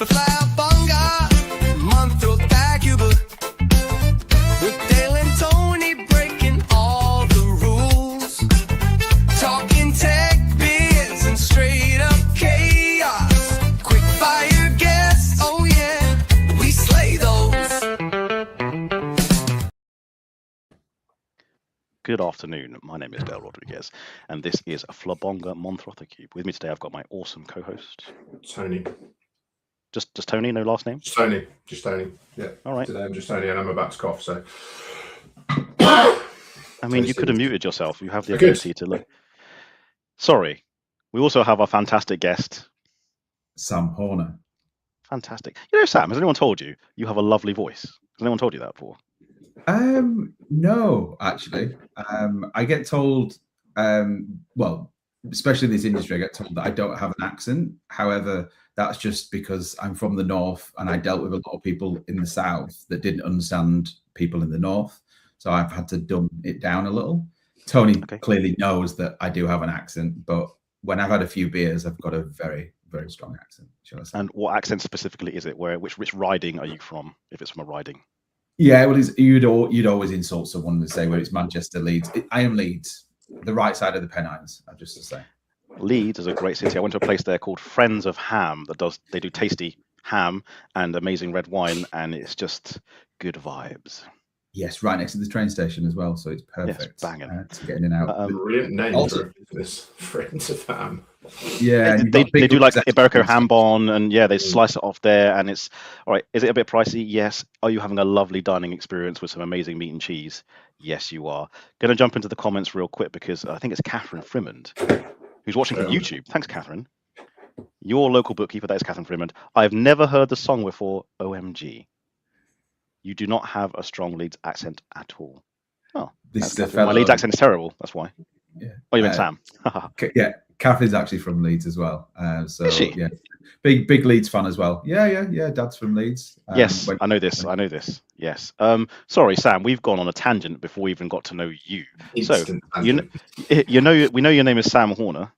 for Flabonga Monthrothacube. With Dayle and Tony breaking all the rules. Talking tech, biz, and straight up chaos. Quick fire guests, oh yeah, we slay those. Good afternoon. My name is Dayle Rodriguez, and this is Flabonga Monthrothacube. With me today, I've got my awesome co-host, Tony. Just Tony, no last name. Just Tony. Yeah. All right. Today I'm just Tony, and I'm about to cough. So. I mean, you could have muted yourself. You have the ability to look. Sorry. We also have our fantastic guest, Sam Horner. Fantastic. You know, Sam, has anyone told you you have a lovely voice? Has anyone told you that before? No, actually. I get told, well, especially in this industry, I get told that I don't have an accent. However, that's just because I'm from the north and I dealt with a lot of people in the south that didn't understand people in the north. So I've had to dumb it down a little. Tony clearly knows that I do have an accent, but when I've had a few beers, I've got a very, very strong accent, shall I say. And what accent specifically is it? Which riding are you from, if it's from a riding? Yeah, well, you'd always insult someone and say, well, it's Manchester, Leeds. I am Leeds, the right side of the Pennines, I've just to say. Leeds is a great city. I went to a place there called Friends of Ham they do tasty ham and amazing red wine, and it's just good vibes. Yes, right next to the train station as well, so it's perfect. Yes, banging. To get in and out. Brilliant name also, for a business, Friends of Ham. Yeah, they do like Iberico ham bon, and yeah, they slice it off there, and it's all right. Is it a bit pricey? Yes. Are you having a lovely dining experience with some amazing meat and cheese? Yes, you are. Going to jump into the comments real quick because I think it's Catherine Frimond who's watching from YouTube. Thanks, Catherine. Your local bookkeeper, that is Catherine Frimond. I've never heard the song before. OMG. You do not have a strong Leeds accent at all. Oh, my Leeds accent is terrible. That's why. Yeah. Oh, you meant Sam. Yeah, Catherine's actually from Leeds as well. So is she? Yeah, big Leeds fan as well. Yeah. Dad's from Leeds. Yes, I know this. Yes. Sorry, Sam. We've gone on a tangent before we even got to know you. Instant we know your name is Sam Horner.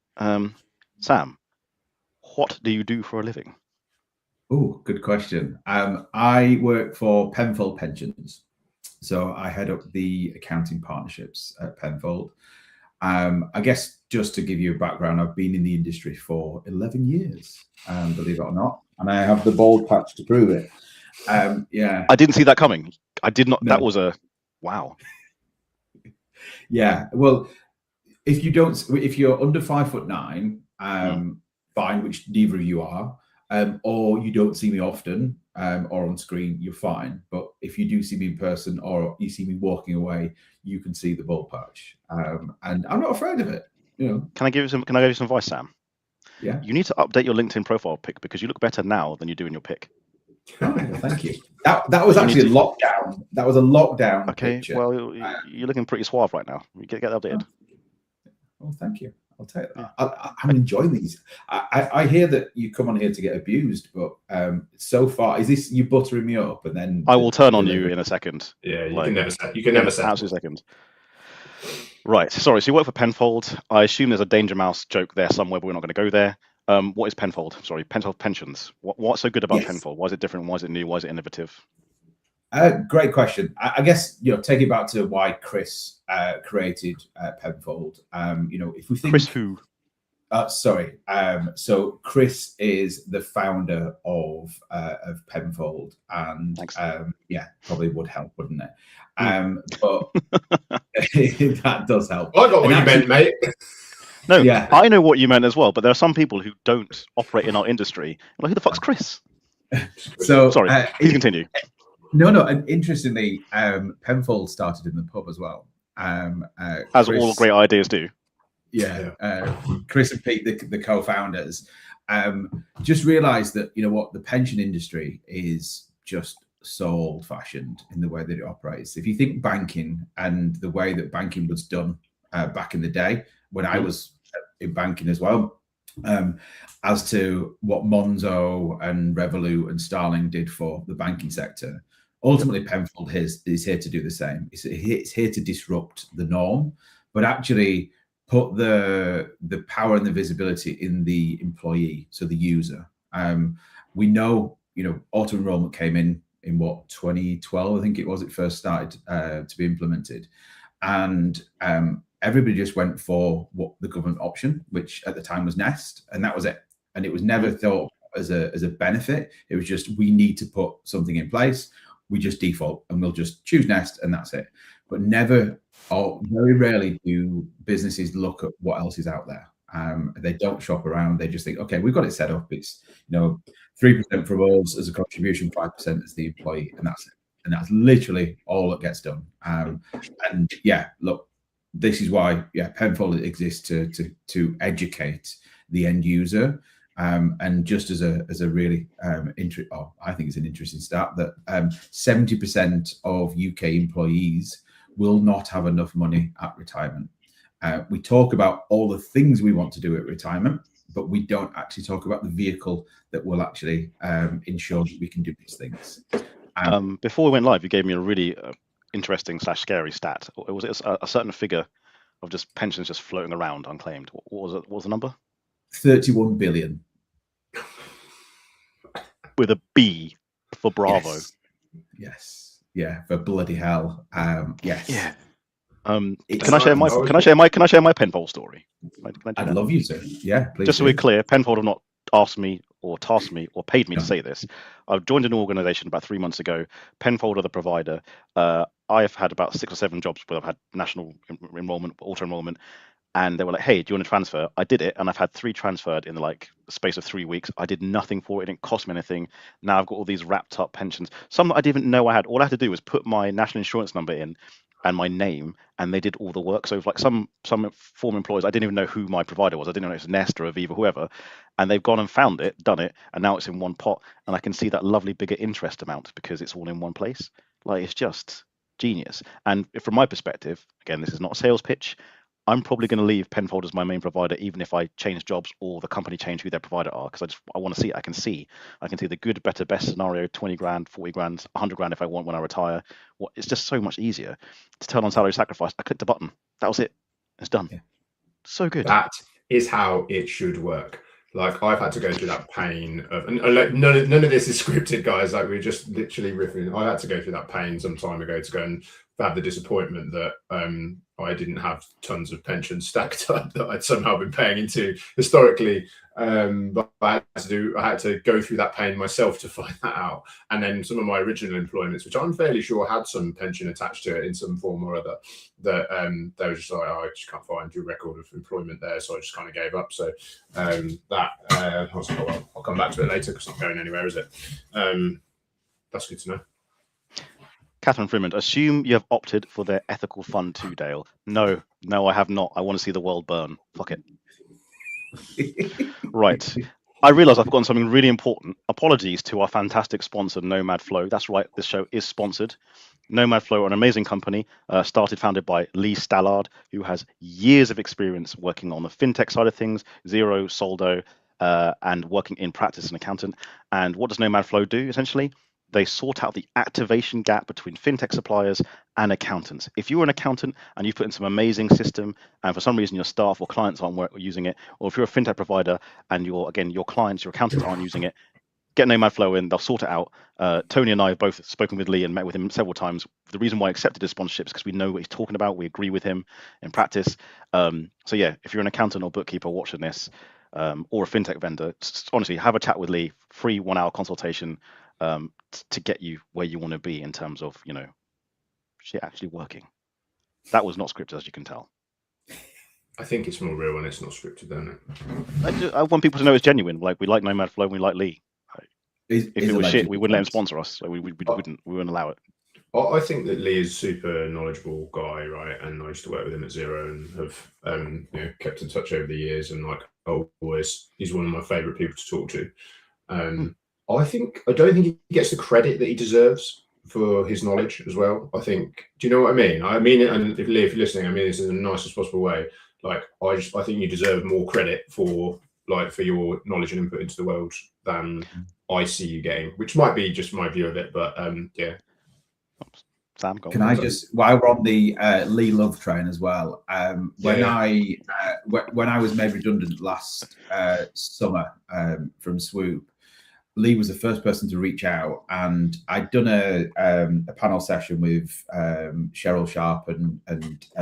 Sam, what do you do for a living? Oh, good question. I work for Penfold Pensions. So I head up the accounting partnerships at Penfold. I guess just to give you a background, I've been in the industry for 11 years, believe it or not. And I have the bald patch to prove it. Yeah. I didn't see that coming. I did not. No. That was a wow. Yeah. Well, if you're under 5'9", fine, which neither of you are, or you don't see me often, or on screen, you're fine. But if you do see me in person or you see me walking away, you can see the bald patch. And I'm not afraid of it. You know. Can I give you some advice, Sam? Yeah. You need to update your LinkedIn profile pic because you look better now than you do in your pic. Oh, thank you. That was actually a lockdown. That was a lockdown. Okay. Picture. Well, you're looking pretty suave right now. You get updated. Oh, thank you. I'll take that. I'm enjoying these. I hear that you come on here to get abused, but so far, is this you buttering me up and then? I will turn on you in a second. Yeah, you can never say. Absolute second. Right. Sorry. So you work for Penfold. I assume there's a Danger Mouse joke there somewhere, but we're not going to go there. What is Penfold? Sorry, Penfold Pensions. What's so good about Penfold? Why is it different? Why is it new? Why is it innovative? Great question. I guess take it back to why Chris created Penfold. If we think Chris who? Sorry. So Chris is the founder of Penfold, and probably would help, wouldn't it? But that does help. I got what you meant, mate. No, yeah. I know what you meant as well, but there are some people who don't operate in our industry. Like, who the fuck's Chris? So sorry, please continue. No. And interestingly, Penfold started in the pub as well. As Chris, all great ideas do. Yeah. Chris and Pete, the co-founders, just realised that the pension industry is just so old-fashioned in the way that it operates. If you think banking and the way that banking was done back in the day, when I was in banking as well, as to what Monzo and Revolut and Starling did for the banking sector. Ultimately, Penfold is here to do the same. It's here to disrupt the norm, but actually put the power and the visibility in the employee, so the user. we know, auto enrollment came in what, 2012, I think it was, it first started to be implemented. And everybody just went for what the government option, which at the time was Nest, and that was it. And it was never thought as a benefit. It was just, we need to put something in place. We just default and we'll just choose Nest and that's it. But never, or very rarely, do businesses look at what else is out there. They don't shop around. They just think, okay, we've got it set up. It's 3% from us as a contribution, 5% as the employee, and that's it. And that's literally all that gets done. And yeah, look, this is why Penfold exists to educate the end user. And just as a really I think it's an interesting stat that 70% of UK employees will not have enough money at retirement. We talk about all the things we want to do at retirement, but we don't actually talk about the vehicle that will actually ensure that we can do these things. Before we went live, you gave me a really interesting / scary stat. It was a certain figure of just pensions just floating around unclaimed. What was it? What was the number? 31 billion. With a B for Bravo. Yes. Yeah, for bloody hell. Yes. Yeah. Can I share my Penfold story? I'd love you to. Yeah, please. Just so we're clear, Penfold have not asked me or tasked me or paid me to say this. I've joined an organization about 3 months ago. Penfold are the provider. I've had about 6 or 7 jobs where I've had national enrollment, auto enrollment, and they were like, hey, do you want to transfer? I did it, and I've had 3 transferred in the space of 3 weeks. I did nothing for it. It didn't cost me anything. Now I've got all these wrapped up pensions. Some I didn't even know I had. All I had to do was put my national insurance number in and my name, and they did all the work. So some former employees, I didn't even know who my provider was. I didn't know it was Nest or Aviva, whoever, and they've gone and found it, done it, and now it's in one pot, and I can see that lovely bigger interest amount because it's all in one place. It's just genius. And from my perspective, again, this is not a sales pitch, I'm probably going to leave Penfold as my main provider, even if I change jobs or the company change who their provider are, because I want to see it. I can see the good, better, best scenario, 20 grand, 40 grand, 100 grand if I want when I retire. It's just so much easier to turn on salary sacrifice. I clicked the button. That was it. It's done. Yeah. So good. That is how it should work. I've had to go through that pain of, and none of this is scripted, guys. We're just literally riffing. I had to go through that pain some time ago to go and have the disappointment that I didn't have tons of pensions stacked up that I'd somehow been paying into historically. But I had to go through that pain myself to find that out. And then some of my original employments, which I'm fairly sure had some pension attached to it in some form or other, that they were just like, I just can't find your record of employment there. So I just kind of gave up. So I was like, well, I'll come back to it later because it's not going anywhere, is it? That's good to know. Catherine Freeman, assume you have opted for their ethical fund too, Dayle. No, I have not. I want to see the world burn. Fuck it. Right. I realise I've forgotten something really important. Apologies to our fantastic sponsor, Nomad Flow. That's right, this show is sponsored. Nomad Flow are an amazing company, founded by Lee Stallard, who has years of experience working on the fintech side of things, Xero, Soldo, and working in practice as an accountant. And what does Nomad Flow do, essentially? They sort out the activation gap between fintech suppliers and accountants. If you're an accountant and you put in some amazing system and for some reason your staff or clients aren't using it, or if you're a fintech provider and your clients, your accountants aren't using it, get Nomad Flow in, they'll sort it out. Tony and I have both spoken with Lee and met with him several times. The reason why I accepted his sponsorship is because we know what he's talking about. We agree with him in practice. So yeah, if you're an accountant or bookkeeper watching this, or a fintech vendor, honestly, have a chat with Lee, free 1-hour consultation, to get you where you want to be in terms of, shit actually working. That was not scripted, as you can tell. I think it's more real when it's not scripted, don't it? I want people to know it's genuine. We like Nomad Flow, and we like Lee. If it was shit, we wouldn't let him sponsor us. So we wouldn't allow it. I think that Lee is a super knowledgeable guy, right? And I used to work with him at Xero and have kept in touch over the years. And always, he's one of my favourite people to talk to. I don't think he gets the credit that he deserves for his knowledge as well. I think, do you know what I mean? I mean it, and if Lee, if you're listening, I mean this in the nicest possible way. I think you deserve more credit for your knowledge and input into the world than I see you getting, which might be just my view of it, but yeah. Sam, go on. Can I just, while we're on the Lee love train as well, when I was made redundant last summer from Swoop, Lee was the first person to reach out, and I'd done a panel session with Cheryl Sharp and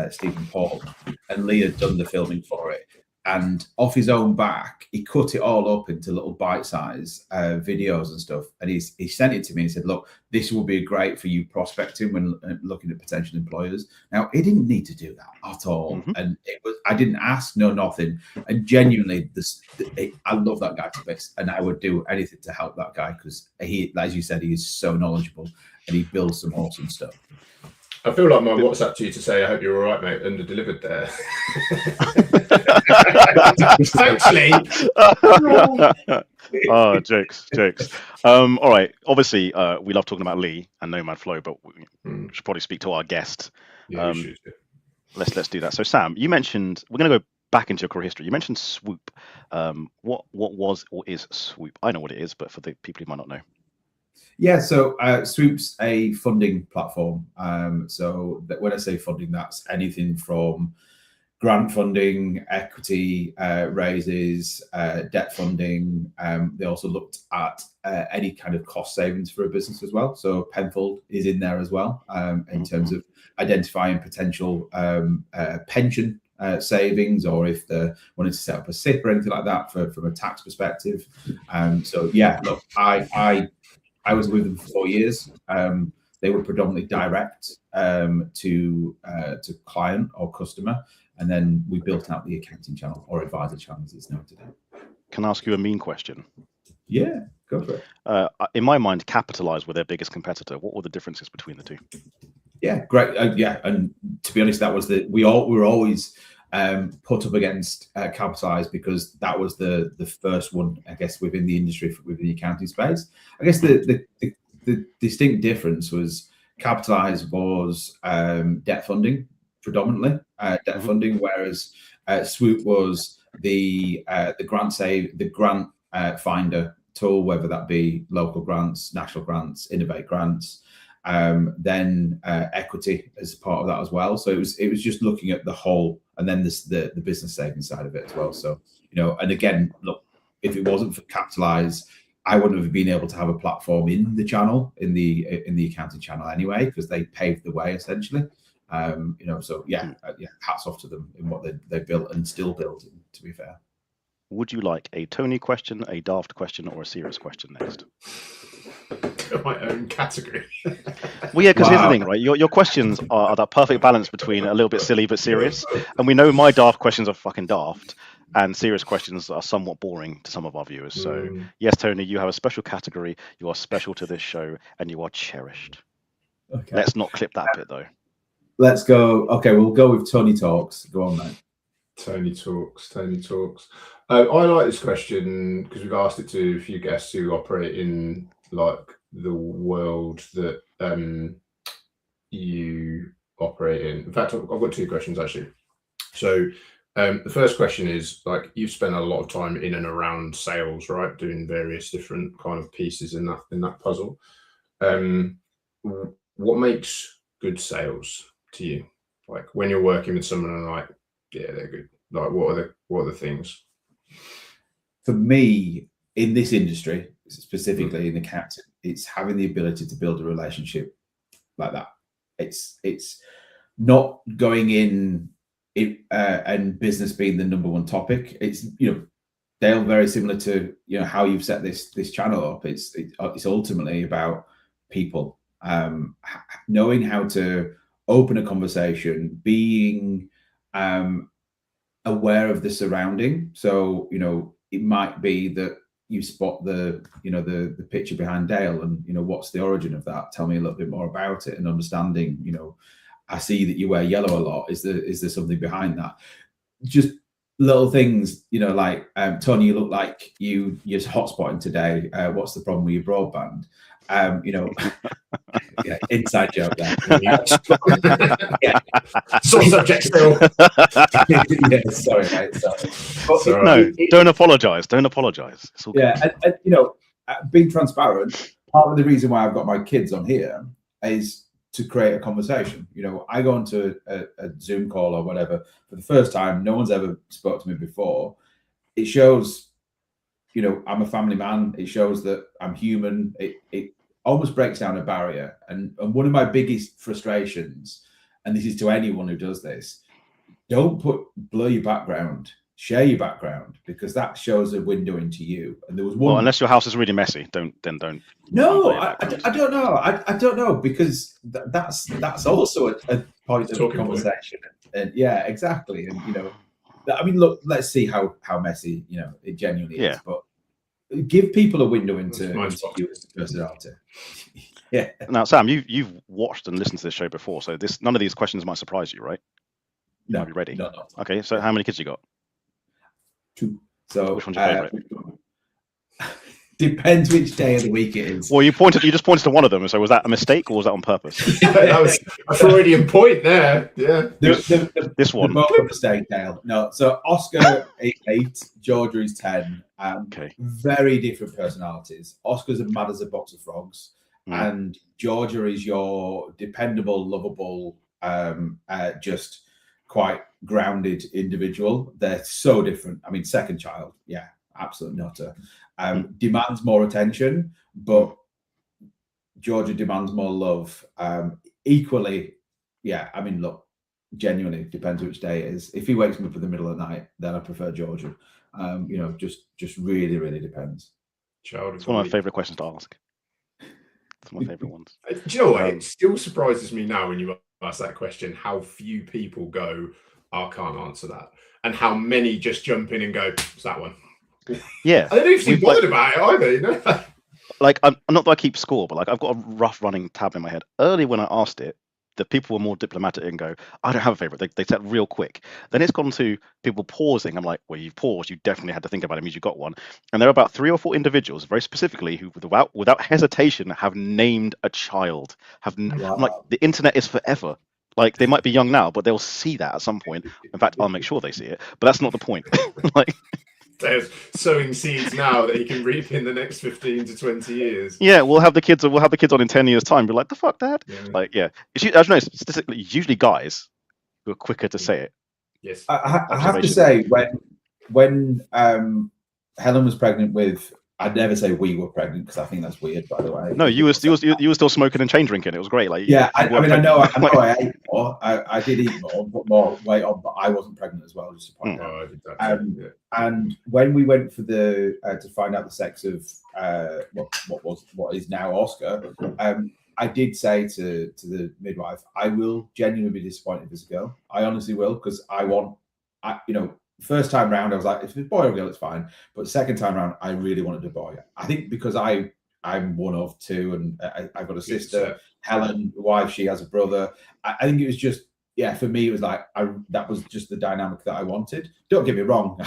Stephen Paul, and Lee had done the filming for it. And off his own back, he cut it all up into little bite-size videos and stuff. And he sent it to me and said, look, this will be great for you prospecting when looking at potential employers. Now, he didn't need to do that at all. And I didn't ask, no, nothing. And genuinely, I love that guy to bits. And I would do anything to help that guy because he, as you said, he is so knowledgeable and he builds some awesome stuff. I feel like my WhatsApp to you to say, I hope you're all right, mate, under-delivered there. Totally. Oh, jokes. All right. Obviously, we love talking about Lee and Nomad Flow, but we should probably speak to our guest. Yeah, we should. Let's do that. So, Sam, you mentioned, we're going to go back into your career history. You mentioned Swoop. What was or is Swoop? I know what it is, but for the people who might not know. Yeah, so Swoop's a funding platform. So that when I say funding, that's anything from grant funding, equity raises, debt funding. They also looked at any kind of cost savings for a business as well. So Penfold is in there as well in terms of identifying potential pension savings, or if they're wanting to set up a SIP or anything like that from a tax perspective. So yeah, look, I was with them for 4 years. They were predominantly direct to client or customer, and then we built out the accounting channel or advisor channel as it's known today. Can I ask you a mean question? Yeah, go for it. In my mind, Capitalize were their biggest competitor. What were the differences between the two? Yeah, great. Yeah, and to be honest, that was we were always put up against Capitalize because that was the first one, I guess, within the industry, within the accounting space. I guess the distinct difference was Capitalize was debt funding predominantly, debt funding, whereas Swoop was the grant finder tool, whether that be local grants, national grants, innovate grants. Then equity as part of that as well. So it was just looking at the whole, and then the business savings side of it as well. So and again, look, if it wasn't for Capitalize, I wouldn't have been able to have a platform in the channel, in the accounting channel anyway, because they paved the way essentially. So yeah, hats off to them in what they built and still building. To be fair. Would you like a Tony question, a daft question, or a serious question next? My own category. Well, yeah, because here's the thing, right? Your questions are that perfect balance between a little bit silly but serious. And we know my daft questions are fucking daft, and serious questions are somewhat boring to some of our viewers. So, yes, Tony, you have a special category. You are special to this show, and you are cherished. Okay. Let's not clip that bit, though. Let's go. Okay, we'll go with Tony Talks. Go on, mate. Tony Talks. I like this question because we've asked it to a few guests who operate in like the world that you operate in. In fact, I've got two questions actually. So the first question is, like, you've spent a lot of time in and around sales, right? Doing various different kind of pieces in that puzzle. What makes good sales to you? Like when you're working with someone and like, yeah, they're good. Like what are the things? For me, in this industry, specifically in accounting, it's having the ability to build a relationship like that. It's not going in and business being the number one topic. It's Dayle, very similar to how you've set this channel up. It's ultimately about people, knowing how to open a conversation, being aware of the surrounding. So it might be that you spot the picture behind Dayle and what's the origin of that. Tell me a little bit more about it, and understanding I see that you wear yellow a lot. Is there something behind that? Just little things, like Tony, you look like you're hotspotting today. What's the problem with your broadband? Yeah, inside joke there. Yeah. Sore subject still. Yeah, sorry, mate. Sorry. No, don't apologise. Don't apologise. It's all good. Yeah, and being transparent. Part of the reason why I've got my kids on here is to create a conversation. I go into a Zoom call or whatever for the first time. No one's ever spoke to me before. It shows you know, I'm a family man. It shows that I'm human. It almost breaks down a barrier. And one of my biggest frustrations, and this is to anyone who does this, don't blur your background. Share your background, because that shows a window into you. And there was one. Well, unless your house is really messy, don't. No, I don't know. I don't know, because that's also a point of conversation. And yeah, exactly. And you know, I mean, look, let's see how messy, you know, it genuinely is. But give people a window into you as a personality. Yeah. Now, Sam, you've watched and listened to this show before, so none of these questions might surprise you, right? No. Are you ready? No. Okay, so how many kids you got? 2. So which one's your favorite? Depends which day of the week it is. Well, you just pointed to one of them. So was that a mistake or was that on purpose? That was a Freudian point there. Yeah. This one. Both a mistake, Dayle. No. So Oscar is 8, Georgia is 10. Okay. Very different personalities. Oscar's as mad as a box of frogs, and Georgia is your dependable, lovable, just quite grounded individual. They're so different. I mean, second child, yeah, absolute nutter. Demands more attention, but Georgia demands more love. Equally, yeah, I mean, look, genuinely depends which day it is. If he wakes me up in the middle of the night, then I prefer Georgia. You know, just really, really depends. It's one of my favorite questions to ask. It's my favorite ones. Do you know what? It still surprises me now when you ask that question, how few people go, I can't answer that. And how many just jump in and go, it's that one. Yeah. I don't know if you're bothered about it either, you know? Like, I'm not that I keep score, but like I've got a rough running tab in my head. Early when I asked it, the people were more diplomatic and go, I don't have a favorite. They said real quick. Then it's gone to people pausing. I'm like, well, you've paused. You definitely had to think about it. Means you got one. And there are about 3 or 4 individuals, very specifically, who without hesitation have named a child. I'm like, the internet is forever. Like, they might be young now, but they'll see that at some point. In fact, I'll make sure they see it. But that's not the point. Like, there's sowing seeds now that he can reap in the next 15 to 20 years. Yeah, we'll have the kids on in 10 years' time. Be like, the fuck, Dad? Yeah. Like, yeah. I don't know, statistically, it's usually guys who are quicker to say it. Yes. I have to say, when Helen was pregnant with, I'd never say we were pregnant because I think that's weird, by the way. No, you were still smoking and chain drinking. It was great. Like, yeah, I mean, I know I ate more. I did eat more, put more weight on, but I wasn't pregnant as well. Just to point out. And when we went for the to find out the sex of what is now Oscar, I did say to the midwife, I will genuinely be disappointed if it's a girl. I honestly will, because you know. First time round, I was like, if it's a boy or a girl, it's fine. But second time round, I really wanted a boy. I think because I'm one of 2, and I've got a sister, Helen, wife, she has a brother. I think it was just, yeah, for me, it was like, that was just the dynamic that I wanted. Don't get me wrong.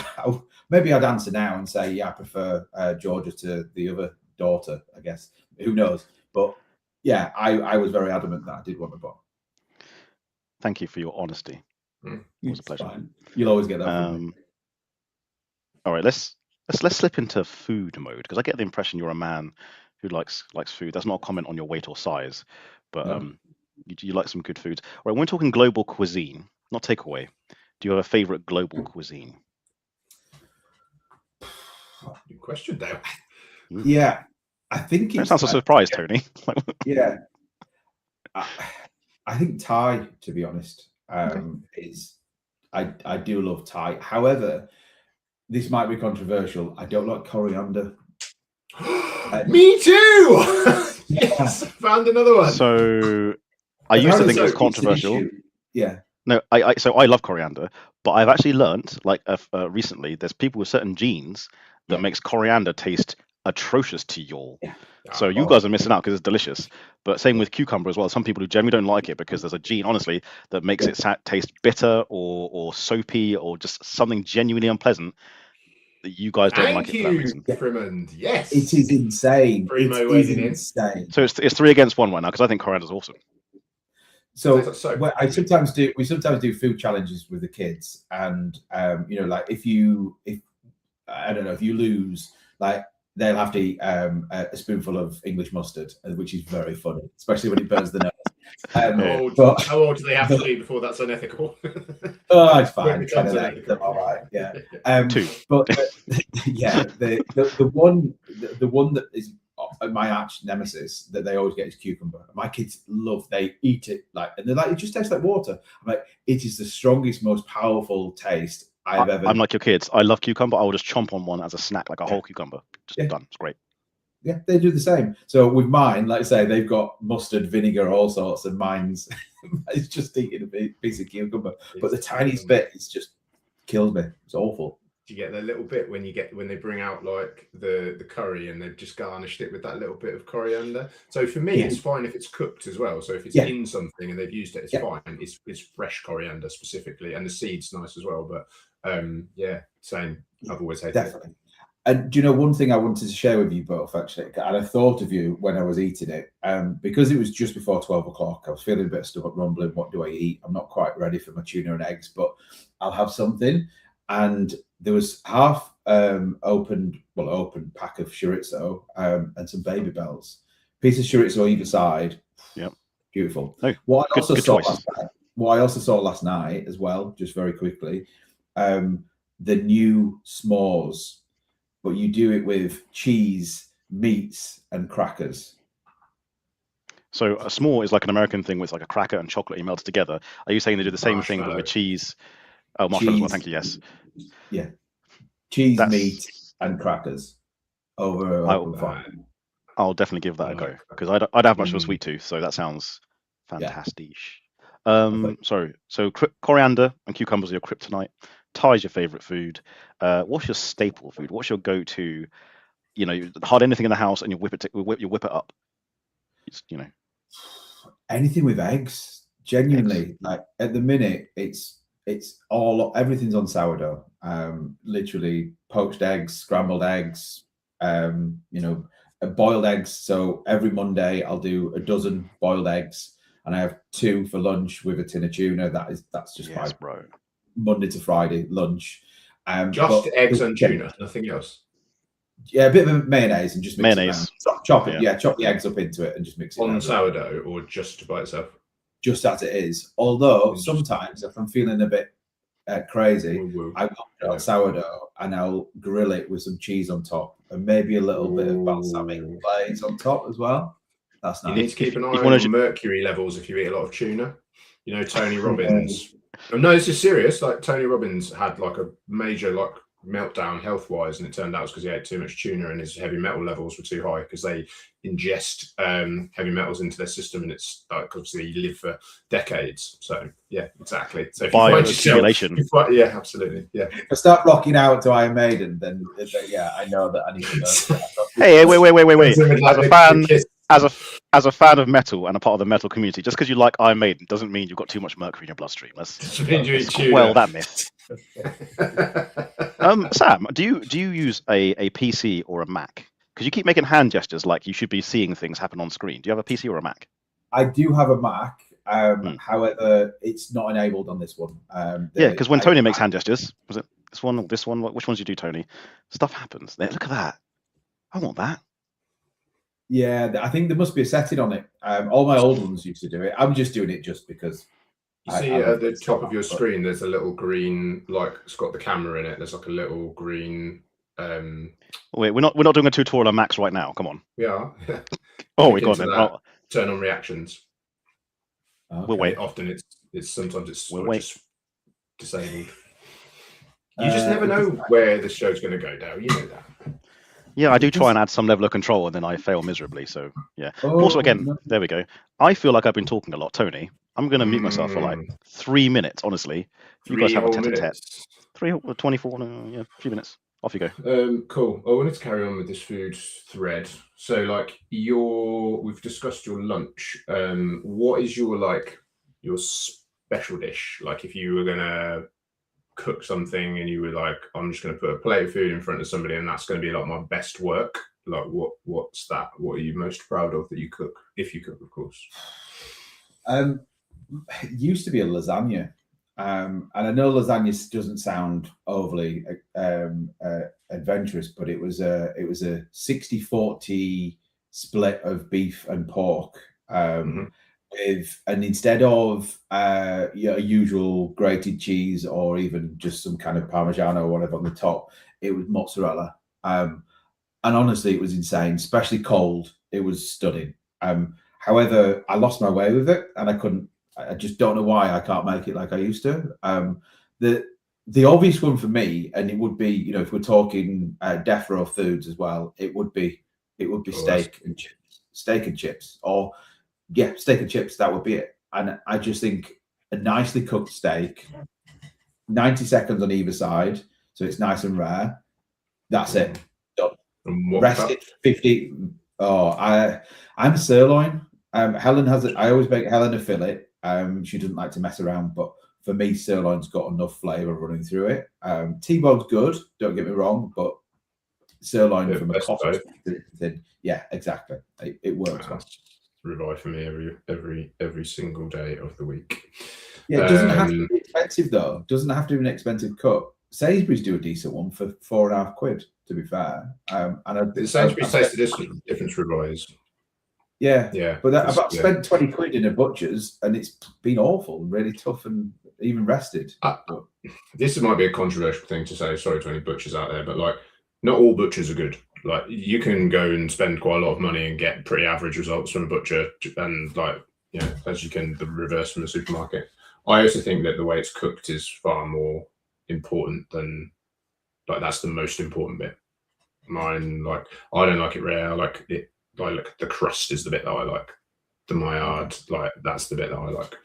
Maybe I'd answer now and say, yeah, I prefer Georgia to the other daughter, I guess. Who knows? But yeah, I was very adamant that I did want a boy. Thank you for your honesty. It was a pleasure. Fine. You'll always get that. All right, let's slip into food mode, because I get the impression you're a man who likes food. That's not a comment on your weight or size, but you like some good foods. All right, when we're talking global cuisine, not takeaway, do you have a favorite global cuisine? Good question, Dale. Yeah, I think that sounds a surprise, Tony. Yeah, I think Thai, to be honest. Is I do love Thai. However, this might be controversial. I don't like coriander. Me too. Yes, found another one. So I used to think it was controversial. Yeah. No, I love coriander, but I've actually learned, like, recently, there's people with certain genes that makes coriander taste atrocious to y'all. Yeah. So you guys are missing out because it's delicious. But same with cucumber as well. Some people who generally don't like it because there's a gene, honestly, that makes it taste bitter or soapy or just something genuinely unpleasant that you guys don't like it for that reason. Frimond. Yes. It is insane. Primo it is insane. So it's 3 against 1 right now, because I think coriander's awesome. So we sometimes do food challenges with the kids, and you know, like if I don't know, if you lose, like, they'll have to eat a spoonful of English mustard, which is very funny, especially when it burns the nose. How old do they have to be before that's unethical? Oh, it's fine. When it becomes unethical. All right, yeah. 2. But yeah, the one that is my arch nemesis that they always get is cucumber. My kids they eat it and they're like, it just tastes like water. I'm like, it is the strongest, most powerful taste I've ever. I'm like your kids. I love cucumber. I will just chomp on one as a snack, like a whole cucumber. Just done. It's great. Yeah, they do the same. So with mine, like I say, they've got mustard, vinegar, all sorts, and mine's it's just eating a piece of cucumber. But the tiniest bit, it's just kills me. It's awful. Do you get that little bit when they bring out like the curry and they've just garnished it with that little bit of coriander? So for me, it's fine if it's cooked as well. So if it's in something and they've used it, it's fine. It's fresh coriander specifically, and the seed's nice as well. But same. I've always hated it. And do you know one thing I wanted to share with you both, actually? And I thought of you when I was eating it, because it was just before 12 o'clock. I was feeling a bit of stomach rumbling. What do I eat? I'm not quite ready for my tuna and eggs, but I'll have something. And there was half open pack of chorizo and some baby bells. Piece of chorizo either side. Yep. Beautiful. No, what I also saw last night as well, just very quickly, the new s'mores. But you do it with cheese, meats, and crackers. So a s'more is like an American thing with like a cracker and chocolate you melt together. Are you saying they do the same thing but with cheese? Oh, marshmallows. Well, thank you. Yes. Yeah. Cheese, meat, and crackers over open fire. I'll definitely give that a go because I don't have much of a sweet tooth, so that sounds fantastic. So coriander and cucumbers are your kryptonite. Thai's your favorite food. What's your staple food? What's your go-to? You know, hard anything in the house and you whip it up. Anything with eggs. Genuinely, like at the minute, it's everything's on sourdough. Literally poached eggs, scrambled eggs. Boiled eggs. So every Monday I'll do a dozen boiled eggs, and I have 2 for lunch with a tin of tuna. That's just my Monday to Friday lunch. Just eggs and tuna, nothing else. Yeah, a bit of mayonnaise and just mix mayonnaise. Chop it. Chop the eggs up into it and just mix it on sourdough or just by itself. Just as it is. Although sometimes if I'm feeling a bit crazy, I will put out sourdough and I'll grill it with some cheese on top and maybe a little bit of balsamic glaze on top as well. That's nice. You need to keep an eye on mercury levels if you eat a lot of tuna. You know, Tony Robbins. No, this is serious. Like Tony Robbins had like a major meltdown health-wise, and it turned out it was because he ate too much tuna and his heavy metal levels were too high because they ingest heavy metals into their system, and it's obviously you live for decades. So yeah, exactly. So if you absolutely. Yeah. If I start rocking out to Iron Maiden, then I know that I need to know. Hey, wait. As a fan of metal and a part of the metal community, just because you like Iron Maiden doesn't mean you've got too much mercury in your bloodstream. Let's quell that myth. Sam, do you use a PC or a Mac? Because you keep making hand gestures like you should be seeing things happen on screen. Do you have a PC or a Mac? I do have a Mac. However, it's not enabled on this one. Because when Tony makes hand gestures, was it this one or this one? Which ones do you do, Tony? Stuff happens. Look at that. I want that. Yeah, I think there must be a setting on it. All my old ones used to do it. I'm just doing it just because. You see at the top of your screen, there's a little green, like it's got the camera in it. There's like a little green. Wait, we're not doing a tutorial on Macs right now. Come on. We are. Oh, we got it. Turn on reactions. Okay. We'll wait. Often sometimes it's just disabled. You just never know where the show's going to go, Dayle. You know that. Yeah, I do try and add some level of control, and then I fail miserably. So yeah. Also, again, there we go. I feel like I've been talking a lot, Tony. I'm going to mute myself for like 3 minutes, honestly. You guys have a tete-a-tete. 24, a few minutes. Off you go. Cool. I wanted to carry on with this food thread. So, like, we've discussed your lunch. What is your special dish? Like, if you were gonna cook something and you were like, I'm just gonna put a plate of food in front of somebody, and that's gonna be like my best work. Like, what's that? What are you most proud of that you cook? If you cook, of course. It used to be a lasagna. And I know lasagna doesn't sound overly adventurous, but it was a 60-40 split of beef and pork, and instead of your usual grated cheese or even just some kind of Parmigiano or whatever on the top, it was mozzarella. And honestly, it was insane, especially cold. It was stunning. However, I lost my way with it, and I just don't know why I can't make it like I used to. The obvious one for me, and it would be, you know, if we're talking death row foods as well, it would be steak and chips, or steak and chips. That would be it. And I just think a nicely cooked steak, 90 seconds on either side, so it's nice and rare. That's it. Done. Rest it 50. Oh, I'm sirloin. Helen has it. I always make Helen a fillet. She doesn't like to mess around, but for me, sirloin's got enough flavour running through it. T-bone's good, don't get me wrong, but sirloin from a cost, yeah, exactly. It works. Ribeye for me every single day of the week. Yeah, it doesn't have to be expensive though. It doesn't have to be an expensive cut. Sainsbury's do a decent one for £4.50, to be fair. And Sainsbury's tastes the difference ribeyes. Yeah. But I've spent 20 quid in a butcher's, and it's been awful, really tough, and even rested. This might be a controversial thing to say. Sorry to any butchers out there, but like, not all butchers are good. Like, you can go and spend quite a lot of money and get pretty average results from a butcher, and like, you know, as you can the reverse from a supermarket. I also think that the way it's cooked is far more important than, like, that's the most important bit. Mine, like, I don't like it rare. I like it. Like, the crust is the bit that I like. The maillard, like, that's the bit that I like.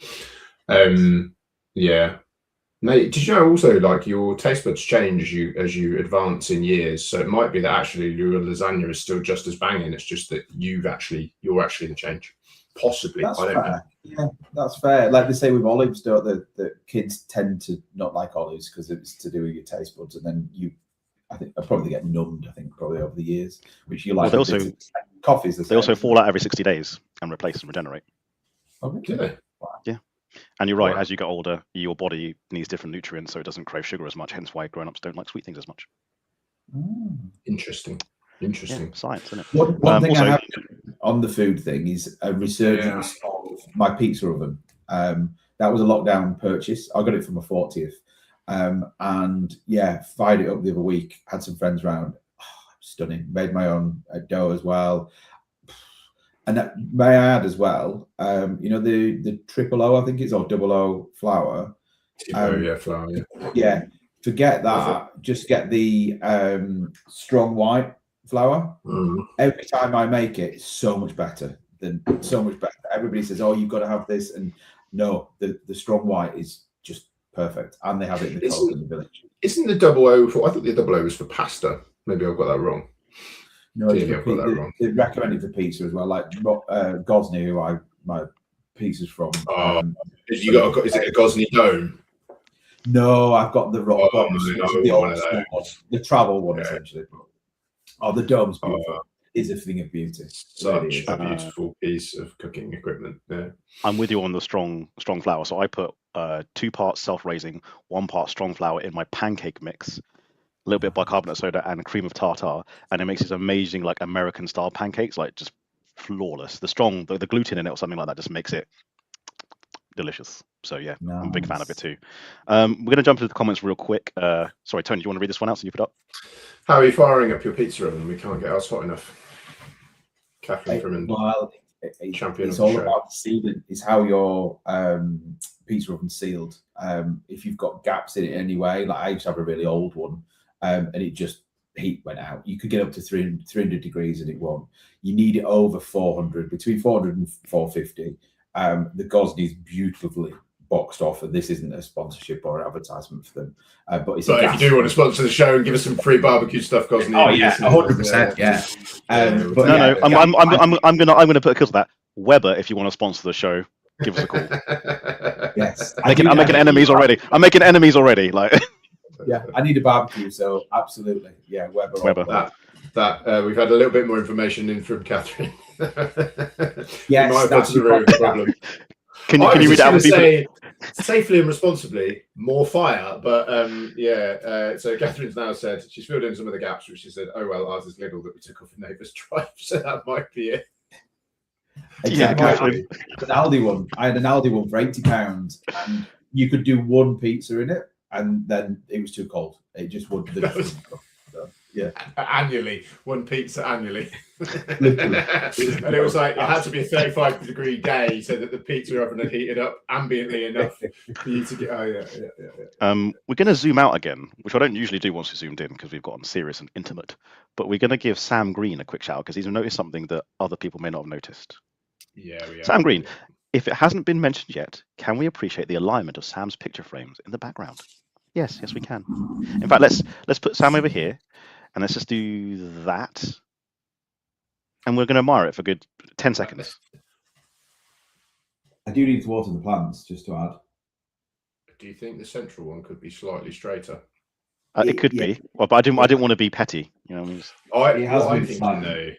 Yeah. Mate, did you know also, like, your taste buds change as you advance in years? So it might be that actually your lasagna is still just as banging. It's just that you're actually the change. Possibly. That's I don't fair. know. Yeah, that's fair. Like they say with olives, don't they? The kids tend to not like olives because it's to do with your taste buds, and then I think I probably get numbed. I think probably over the years, which you like. Well, coffees. They also fall out every 60 days and replace and regenerate. Oh, really? Do they? Wow. Yeah. And you're right, as you get older, your body needs different nutrients, so it doesn't crave sugar as much, hence why grown-ups don't like sweet things as much. Interesting. Yeah, science, isn't it? One thing I have on the food thing is a resurgence of my pizza oven. That was a lockdown purchase. I got it for my 40th. And yeah, fired it up the other week, had some friends around. Oh, stunning. Made my own dough as well. And may I add as well, you know, the triple O, I think it's, or double O flour. Flour, yeah. Yeah, forget that. Just get the strong white flour. Every time I make it, it's so much better. Everybody says, oh, you've got to have this. And no, the strong white is just perfect. And they have it in the cold in the village. Isn't the double O I thought the double O was for pasta. Maybe I've got that wrong. No, they recommend it for pizza as well. Like Gosney, who my pizza's from. Is it a Gosney dome? No, I've got the wrong. The travel one essentially. Oh, the dome's beautiful. It's a thing of beauty. Such a beautiful piece of cooking equipment. Yeah, I'm with you on the strong flour. So I put 2 parts self-raising, 1 part strong flour in my pancake mix. A little bit of bicarbonate soda and cream of tartar, and it makes these amazing, like, American style pancakes, like, just flawless. The gluten in it or something like that just makes it delicious. So yeah, nice. I'm a big fan of it too. We're going to jump into the comments real quick. Sorry, Tony, do you want to read this one out so you put up? How are you firing up your pizza oven? We can't get ours hot enough. Catherine from champion. It's all about sealing. It's how your pizza oven's sealed. If you've got gaps in it anyway, like I used to have a really old one. And it just heat went out. You could get up to 300 degrees and it won't. You need it over 400, between 400 and 450. The Gosney's beautifully boxed off, and this isn't a sponsorship or an advertisement for them. But if you do want to sponsor the show and give us some free barbecue stuff, Gosney. Oh yeah, 100%. Yeah. I'm gonna put a kill to that. Weber, if you want to sponsor the show, give us a call. Yes, I'm making enemies already. Like. Yeah, I need a barbecue, so absolutely. Yeah, Weber. That we've had a little bit more information in from Catherine. Yes, that's a real problem. Can you read out? Say safely and responsibly, more fire. But so Catherine's now said she's filled in some of the gaps, which she said, "Oh well, ours is little that we took off a neighbour's drive, so that might be it." Yeah, Exactly. An Aldi one. I had an Aldi one for £80, and you could do one pizza in it, and then it was too cold. It just wouldn't. So, yeah. Annually, one pizza annually. Literally. And it was like, it had to be a 35-degree day so that the pizza oven had heated up ambiently enough for you to get. Oh, yeah. We're going to zoom out again, which I don't usually do once we zoomed in because we've gotten serious and intimate. But we're going to give Sam Green a quick shout because he's noticed something that other people may not have noticed. Yeah, we are. Sam Green, if it hasn't been mentioned yet, can we appreciate the alignment of Sam's picture frames in the background? Yes, we can. In fact, let's put Sam over here, and let's just do that. And we're going to admire it for a good 10 seconds. I do need to water the plants, just to add. Do you think the central one could be slightly straighter? It could be, well, but I didn't want to be petty. You know, what I'm thinking though,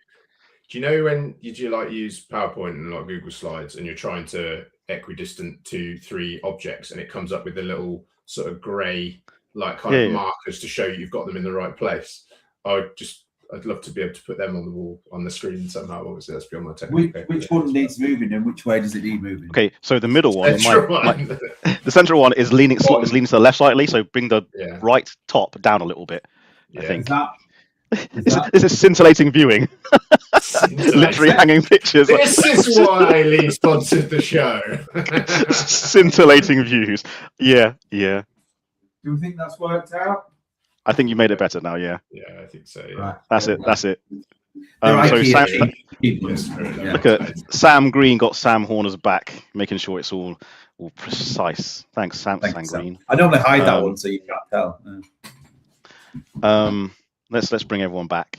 do you know when you do like use PowerPoint and like Google Slides, and you're trying to equidistant 2-3 objects, and it comes up with the little sort of grey like kind of markers to show you've got them in the right place? I'd love to be able to put them on the wall, on the screen somehow. Obviously, that's beyond my technique. Which one needs moving, and which way does it need moving? Okay, so the middle one, the central one is leaning to the left slightly, so bring the right top down a little bit. I think. This is scintillating viewing. Literally hanging pictures. This is why Lee sponsored the show. Scintillating views. Yeah. Do you think that's worked out? I think you made it better now, yeah. Yeah, I think so. Yeah. Right. That's it. So Sam, look at Sam Green got Sam Horner's back, making sure it's all precise. Thanks, Sam Green. I normally hide that one so you can't tell. Let's bring everyone back.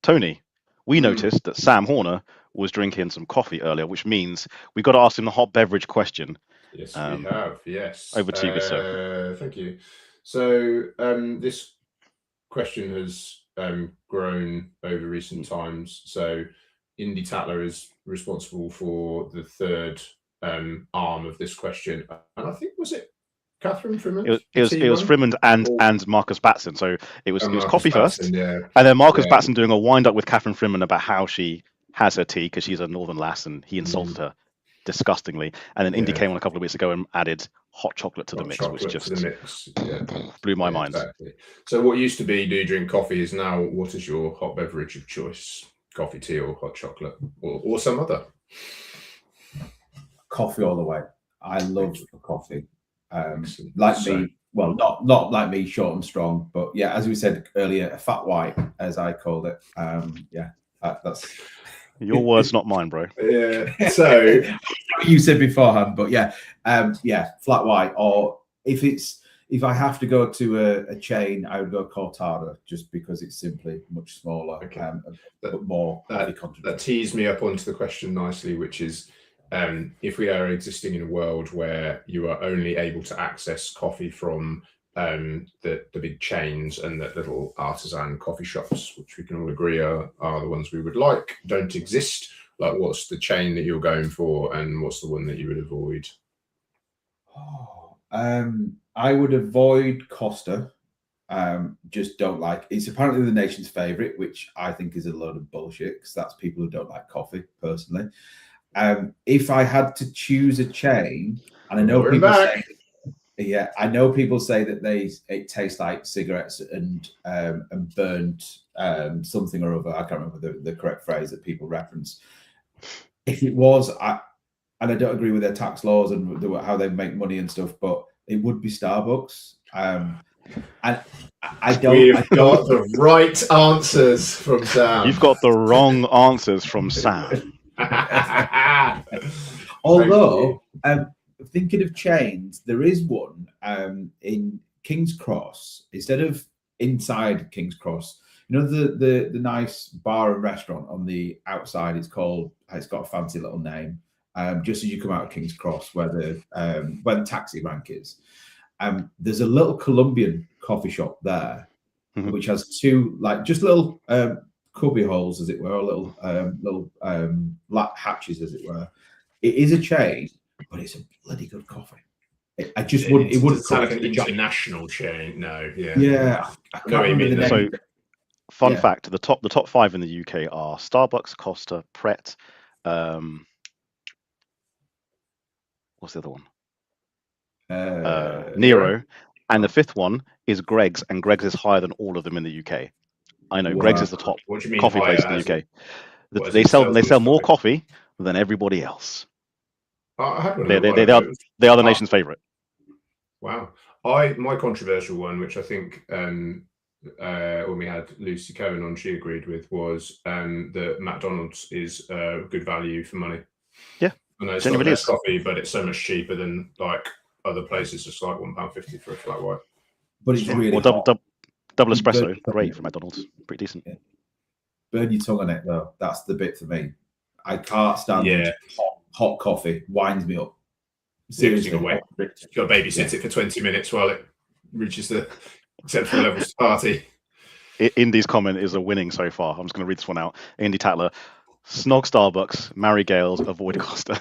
Tony, we noticed that Sam Horner was drinking some coffee earlier, which means we've got to ask him the hot beverage question. Yes, we have. Yes. Over to you, good sir. Thank you. So this question has grown over recent times. So Indy Tatler is responsible for the third arm of this question, and I think was it Catherine Frimond? It was Frimond and Marcus Batson. So it was coffee Batson, first, yeah. And then Marcus Batson doing a wind up with Catherine Frimond about how she has her tea because she's a northern lass and he insulted her disgustingly. And then Indy came on a couple of weeks ago and added hot chocolate to the mix, which just blew my mind. Exactly. So what used to be do you drink coffee is now what is your hot beverage of choice? Coffee, tea, or hot chocolate, or some other? Coffee all the way. I love coffee. Not like me, short and strong, but yeah, as we said earlier, a fat white, as I called it. That's your words, not mine, bro. Yeah. So you said beforehand, but flat white. Or if I have to go to a chain, I would go Cortada, just because it's simply much smaller, but more. That teased me up onto the question nicely, which is, if we are existing in a world where you are only able to access coffee from the big chains and the little artisan coffee shops, which we can all agree are the ones we would like, don't exist, like what's the chain that you're going for and what's the one that you would avoid? I would avoid Costa. Just don't like it's apparently the nation's favorite, which I think is a load of bullshit because that's people who don't like coffee personally. If I had to choose a chain, and I know people say that it tastes like cigarettes and burnt something or other. I can't remember the correct phrase that people reference. If it was, and I don't agree with their tax laws and how they make money and stuff, but it would be Starbucks. And I don't. We've got the right answers from Sam. You've got the wrong answers from Sam. Although, thinking of chains, there is one in King's Cross. Instead of inside King's Cross, you know the nice bar and restaurant on the outside. It's got a fancy little name. Just as you come out of King's Cross, where the taxi rank is, there's a little Colombian coffee shop there, which has two just little cubby holes, as it were, or little hatches, as it were. It is a chain, but it's a bloody good coffee. It wouldn't sound like an international chain. No, I can't remember the name. So, fun fact: the top five in the UK are Starbucks, Costa, Pret, What's the other one? Nero. Nero. And the fifth one is Greg's, and Greg's is higher than all of them in the UK. I know Greg's is the top What do you mean coffee place higher, in the UK. what, as They in sell sells less more coffee than everybody else. I had one of They them. It was- are the nation's favorite. Wow. My controversial one, which I think when we had Lucy Cohen on, she agreed with, was that McDonald's is good value for money. Yeah, I know it's genuinely less is. coffee, but it's so much cheaper than like other places, just like £1.50 for a flat white. But it's really Or hot. double espresso, great for McDonald's, pretty decent. Yeah. Burn your tongue on it though. That's the bit for me. I can't stand hot coffee. Winds me up. Seriously, You've got to babysit it for 20 minutes while it reaches the acceptable levels to party. Indy's comment is a winning so far. I'm just going to read this one out. Indy Tatler, snog Starbucks, marry Gales, avoid Costa.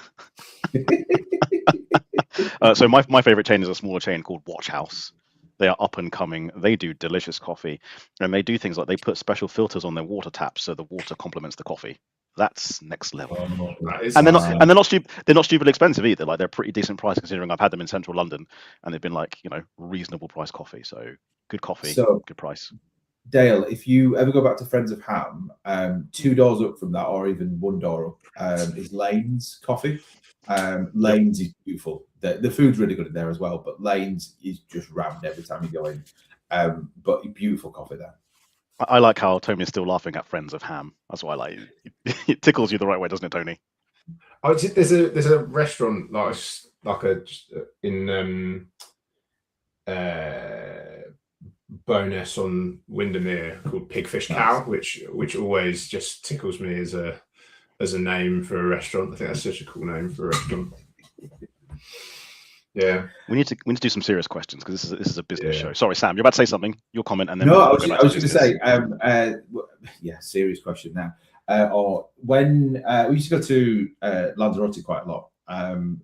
So my favorite chain is a smaller chain called Watch House. They are up and coming. They do delicious coffee, and they do things like they put special filters on their water taps so the water complements the coffee. That's next level. And they're not stupid expensive either. Like they're pretty decent price considering I've had them in central London, and they've been like, you know, reasonable price coffee. So good coffee, good price. Dayle, if you ever go back to Friends of Ham, 2 doors up from that, or even 1 door up, is Lane's Coffee. Lane's is beautiful. The food's really good in there as well, but Lane's is just rammed every time you go in. But beautiful coffee there. I like how Tony's still laughing at Friends of Ham. That's why I like it. It tickles you the right way, doesn't it, Tony? Oh, there's a restaurant in Bowness on Windermere called Pigfish Cow, which always just tickles me as a name for a restaurant. I think that's such a cool name for a restaurant. Yeah, we need to do some serious questions because this is a business show. Sorry, Sam, you're about to say something. Your comment, and then no, I was going to say, serious question now. Or when we used to go to Lanzarote quite a lot.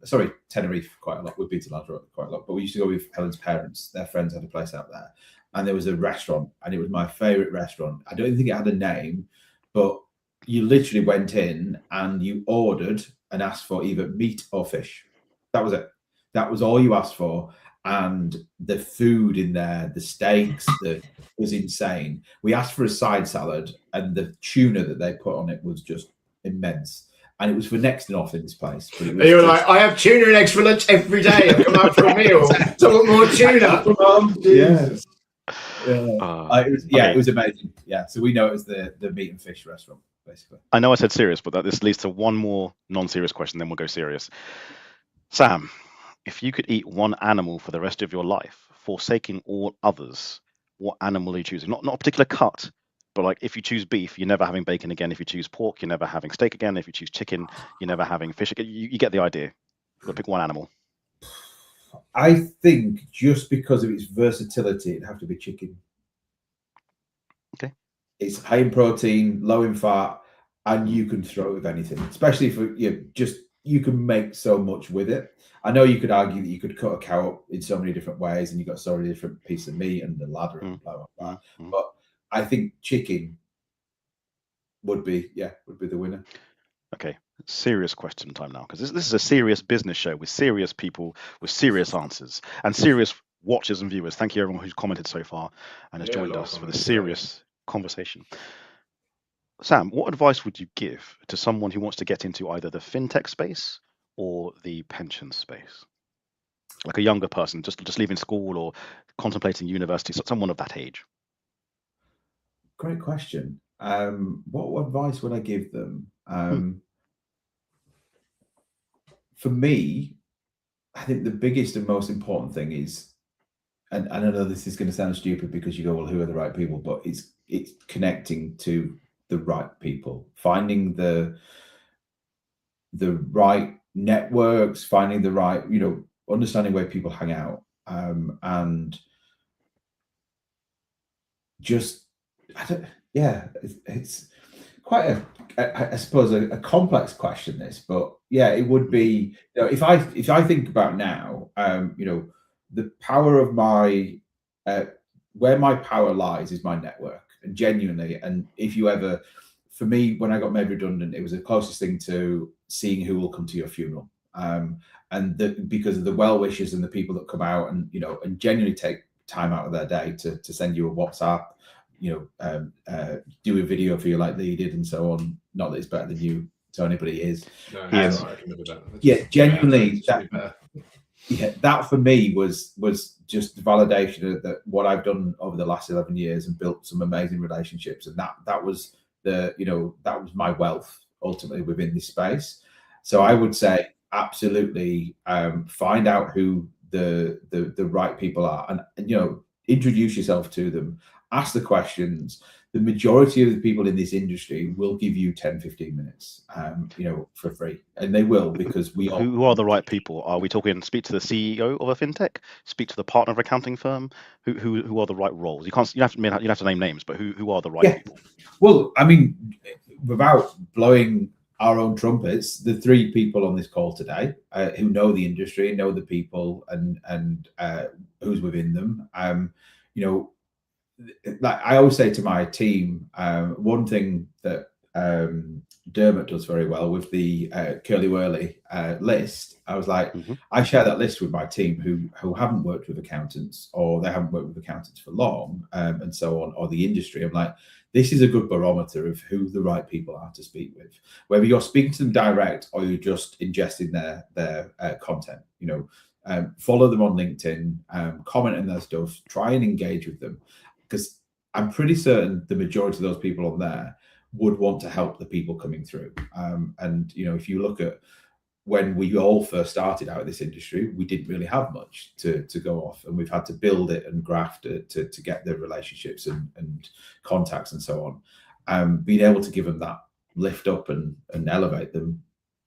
Sorry, Tenerife quite a lot. We've been to Lanzarote quite a lot, but we used to go with Helen's parents. Their friends had a place out there, and there was a restaurant, and it was my favorite restaurant. I don't think it had a name, but you literally went in and you ordered and asked for either meat or fish. That was it. That was all you asked for. And the food in there, the steaks, was insane. We asked for a side salad, and the tuna that they put on it was just immense. And it was for next to nothing, this place. But it was you were like, I have tuna and eggs for lunch every day. I come out for a meal. So I want more tuna. Yes. Okay. It was amazing. Yeah, so we know it was the meat and fish restaurant, basically. I know I said serious, but this leads to one more non-serious question, then we'll go serious. Sam, if you could eat one animal for the rest of your life, forsaking all others, what animal are you choosing? Not a particular cut, but like if you choose beef, you're never having bacon again. If you choose pork, you're never having steak again. If you choose chicken, you're never having fish again. You get the idea. You've got to pick one animal. I think just because of its versatility, it'd have to be chicken. Okay. It's high in protein, low in fat, and you can throw it with anything, especially for you can make so much with it. I know you could argue that you could cut a cow up in so many different ways, and you've got so many different pieces of meat and the ladder and blah blah blah. But I think chicken would be the winner. Okay, serious question time now, because this is a serious business show with serious people with serious answers and serious watchers and viewers. Thank you everyone who's commented so far and has joined us for the serious conversation. Sam, what advice would you give to someone who wants to get into either the fintech space or the pension space? Like a younger person, just leaving school or contemplating university, someone of that age. Great question. What advice would I give them? For me, I think the biggest and most important thing is, and I know this is going to sound stupid because you go, well, who are the right people? But it's connecting to the right people, finding the right networks, finding the right, understanding where people hang out, and just, it's quite I suppose a complex question, this, but yeah, it would be, if I think about now, the power of my, where my power lies is my network, and genuinely, and if you ever for me, when I got made redundant, it was the closest thing to seeing who will come to your funeral. Because of the well wishes and the people that come out and and genuinely take time out of their day to send you a WhatsApp, do a video for you like they did and so on. Not that it's better than you to anybody is. No, He is. I can never do that. Yeah, genuinely, That, that for me was just the validation that what I've done over the last 11 years and built some amazing relationships, and that was that was my wealth ultimately within this space. So I would say absolutely find out who the right people are, and introduce yourself to them, ask the questions. The majority of the people in this industry will give you 10-15 minutes for free, and they will, because we all. Who are the right people? Are we talking speak to the CEO of a fintech, speak to the partner of an accounting firm? Who are the right roles? You have to name names, but who are the right people? Well, I mean, without blowing our own trumpets, the three people on this call today who know the industry, know the people, and who's within them. Like I always say to my team, one thing that Dermot does very well with the curly whirly list, I was like, I share that list with my team who haven't worked with accountants, or they haven't worked with accountants for long, and so on, or the industry. I'm like, this is a good barometer of who the right people are to speak with, whether you're speaking to them direct or you're just ingesting their content. Follow them on LinkedIn, comment on their stuff, try and engage with them, because I'm pretty certain the majority of those people on there would want to help the people coming through. And if you look at when we all first started out of this industry, we didn't really have much to go off, and we've had to build it and graft it to get the relationships and contacts and so on. Being able to give them that lift up and elevate them,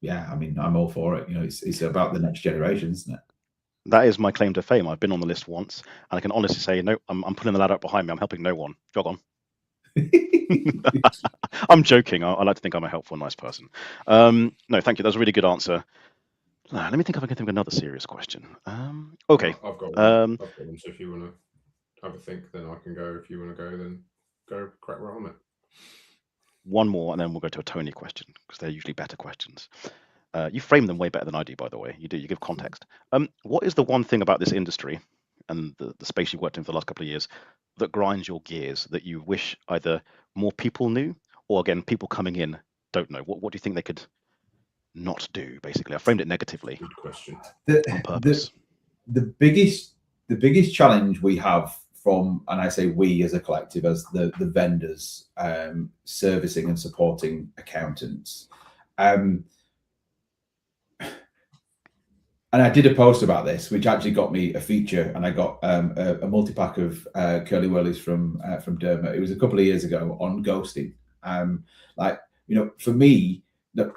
I mean, I'm all for it. It's about the next generation, isn't it? That is my claim to fame. I've been on the list once, and I can honestly say, no, I'm pulling the ladder up behind me. I'm helping no one. Jog on. I'm joking. I like to think I'm a helpful, nice person. No, thank you. That was a really good answer. Let me think if I can think of another serious question. Okay. I've got one. So if you want to have a think, then I can go. If you want to go, then go crack right on it. One more, and then we'll go to a Tony question, because they're usually better questions. You frame them way better than I do, by the way. You do. You give context. What is the one thing about this industry and the space you've worked in for the last couple of years that grinds your gears, that you wish either more people knew, or again, people coming in don't know? What do you think they could not do? Basically, I framed it negatively. Good question. On purpose. The biggest challenge we have from, and I say we as a collective, as the vendors servicing and supporting accountants. And I did a post about this, which actually got me a feature, and I got a multi-pack of curly whirlies from Dermot. It was a couple of years ago on ghosting. For me, the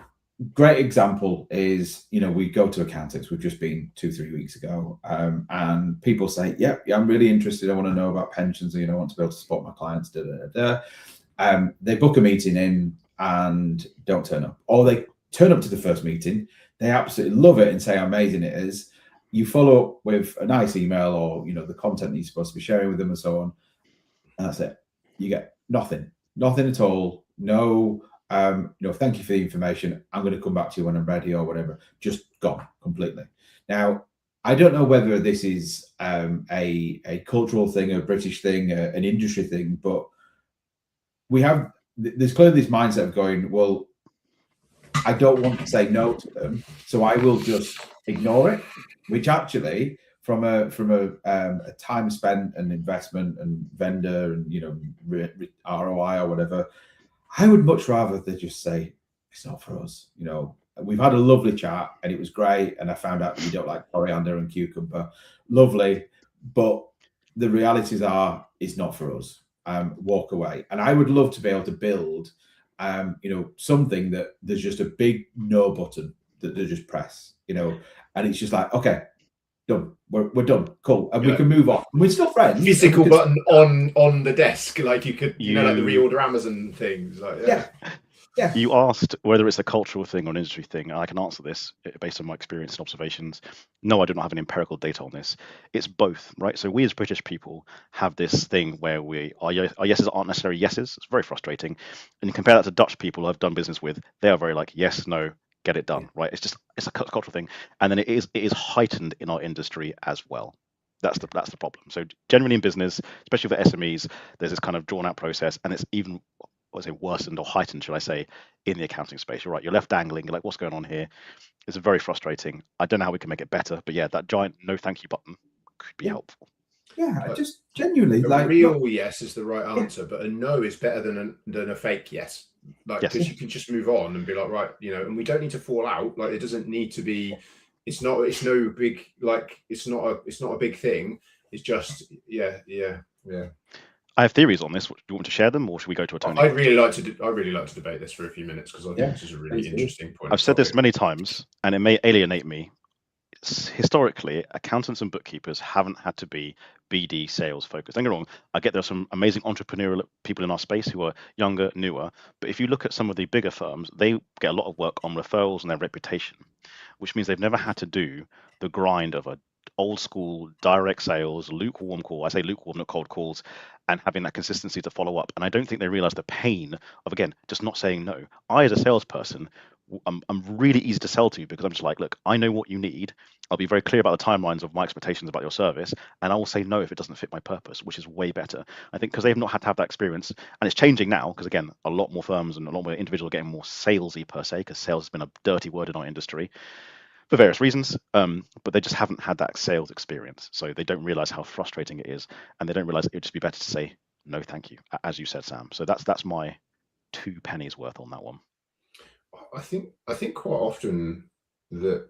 great example is, we go to accountants. We've just been 2-3 weeks ago, and people say, yeah, I'm really interested. I want to know about pensions, and I want to be able to support my clients. They book a meeting in and don't turn up, or they turn up to the first meeting. They absolutely love it and say how amazing it is. You follow up with a nice email, or the content that you're supposed to be sharing with them and so on, and that's it. You get nothing at all. No, thank you for the information. I'm going to come back to you when I'm ready, or whatever. Just gone completely. Now, I don't know whether this is a cultural thing, a British thing, an industry thing, but there's clearly this mindset of going, well, I don't want to say no to them, so I will just ignore it. Which actually, from a time spent and investment and vendor and ROI or whatever, I would much rather they just say it's not for us. We've had a lovely chat and it was great, and I found out that you don't like coriander and cucumber. Lovely, but the realities are it's not for us. Walk away. And I would love to be able to build something that there's just a big no button that they just press, and it's just like, okay, done. We're done. Cool. And we can move on. We're still friends. Physical button on the desk, like you could, like the reorder Amazon things. Like, yeah. Yeah. You asked whether it's a cultural thing or an industry thing. I can answer this based on my experience and observations. No, I do not have any empirical data on this. It's both, right? So we as British people have this thing where our yeses aren't necessarily yeses. It's very frustrating. And you compare that to Dutch people I've done business with. They are very like, yes, no, get it done, right? It's a cultural thing. And then it is heightened in our industry as well. That's the problem. So generally in business, especially for SMEs, there's this kind of drawn out process, and it's even worsened or heightened, should I say, in the accounting space. You're right. You're left dangling. You're like, what's going on here? It's very frustrating. I don't know how we can make it better, but yeah, that giant no thank you button could be helpful. Yeah, I just genuinely a real yes is the right answer, but a no is better than a fake yes. Like, because you can just move on and be like, right, and we don't need to fall out. Like, it doesn't need to be. It's no big, like, it's not a big thing. It's just yeah. I have theories on this. Do you want to share them, or should we go to a Tony? I'd really like to debate this for a few minutes, because I think this is a really interesting point. I've said this many times, and it may alienate me. Historically, accountants and bookkeepers haven't had to be BD sales focused. Don't get me wrong. I get there's some amazing entrepreneurial people in our space who are younger, newer. But if you look at some of the bigger firms, they get a lot of work on referrals and their reputation, which means they've never had to do the grind of a old school direct sales, lukewarm call. I say lukewarm, not cold calls, and having that consistency to follow up. And I don't think they realize the pain of, again, just not saying no. I, as a salesperson, I'm really easy to sell to, because I'm just like, look, I know what you need. I'll be very clear about the timelines of my expectations about your service, and I will say no if it doesn't fit my purpose, which is way better. I think because they've not had to have that experience, and it's changing now, because again, a lot more firms and a lot more individuals are getting more salesy per se, because sales has been a dirty word in our industry for various reasons, but they just haven't had that sales experience, so they don't realize how frustrating it is, and they don't realize it would just be better to say no thank you, as you said, Sam. So that's my 2 pennies worth on that one. I think quite often that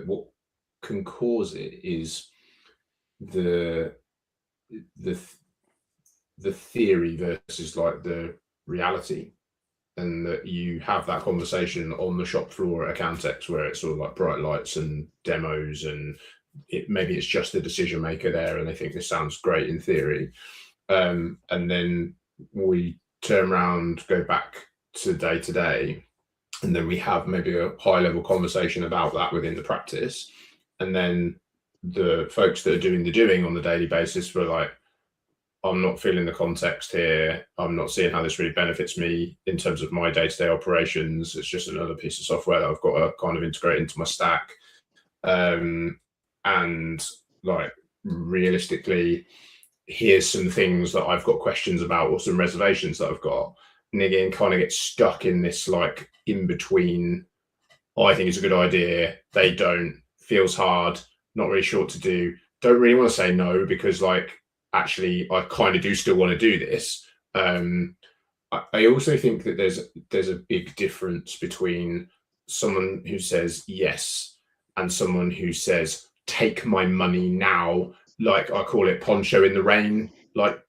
what can cause it is the theory versus like the reality, and that you have that conversation on the shop floor at Accountex where it's sort of like bright lights and demos, and maybe it's just the decision maker there and they think this sounds great in theory, and then we turn around, go back to day, and then we have maybe a high level conversation about that within the practice, and then the folks that are doing the doing on the daily basis were like, I'm not feeling the context here. I'm not seeing how this really benefits me in terms of my day-to-day operations. It's just another piece of software that I've got to kind of integrate into my stack. And like, realistically, here's some things that I've got questions about, or some reservations that I've got. And again, kind of get stuck in this like in between. I think it's a good idea. They don't. Feels hard. Not really sure what to do. Don't really want to say no, because like, actually, I kind of do still want to do this. I also think that there's a big difference between someone who says yes and someone who says, take my money now. Like, I call it poncho in the rain. Like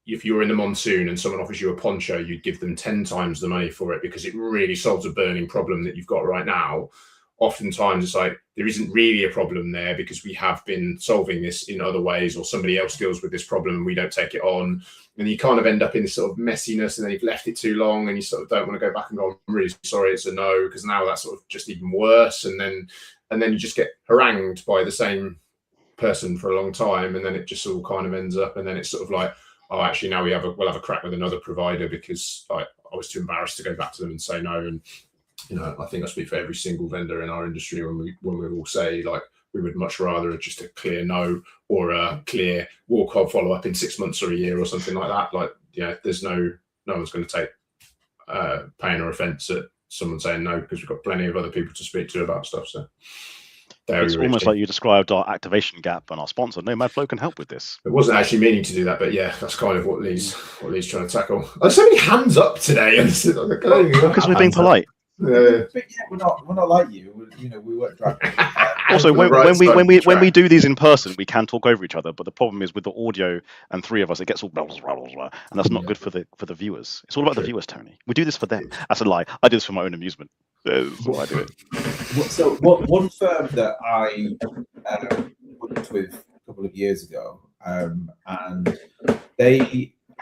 if you're in the monsoon and someone offers you a poncho, you'd give them 10 times the money for it because it really solves a burning problem that you've got right now. Oftentimes it's like, there isn't really a problem there because we have been solving this in other ways, or somebody else deals with this problem and we don't take it on. And you kind of end up in this sort of messiness, and then you've left it too long and you sort of don't want to go back and go, I'm really sorry, it's a no, because now that's sort of just even worse. And then you just get harangued by the same person for a long time, and then it just all kind of ends up, and then it's sort of like, oh, actually now we'll have a crack with another provider because I was too embarrassed to go back to them and say no. And I think I speak for every single vendor in our industry when we all say, like, we would much rather just a clear no or a clear walk-on follow-up in 6 months or a year or something like that. Like, there's no one's going to take pain or offence at someone saying no, because we've got plenty of other people to speak to about stuff. So it's almost like you described our activation gap, and our sponsor Nomad Flow can help with this. It wasn't actually meaning to do that, but yeah, that's kind of what Lee's trying to tackle. There's so many hands up today. Because we're being polite. But yeah, we're not like you. We work driving. Also, when we do these in person, we can talk over each other. But the problem is with the audio and 3 of us, it gets all blah, blah, blah, blah, blah, and that's not good for the viewers. It's all about the viewers, Tony. We do this for them. That's a lie. I do this for my own amusement. That's why I do it. So one firm that I worked with a couple of years ago, and I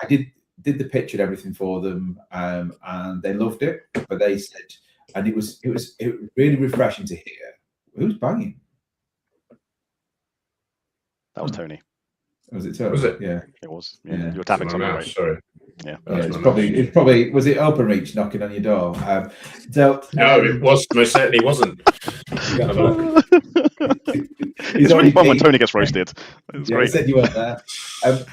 did did the pitch and everything for them, and they loved it. But they said, and it was really refreshing to hear. Who's banging? That was Tony. Was it Tony? Was it? Yeah, It was. Yeah. You were tapping something, right? Sorry. Yeah. it's probably was it OpenReach knocking on your door? No, it was most certainly wasn't. It's really fun when Tony gets roasted. It's Yeah, great. he said you weren't there.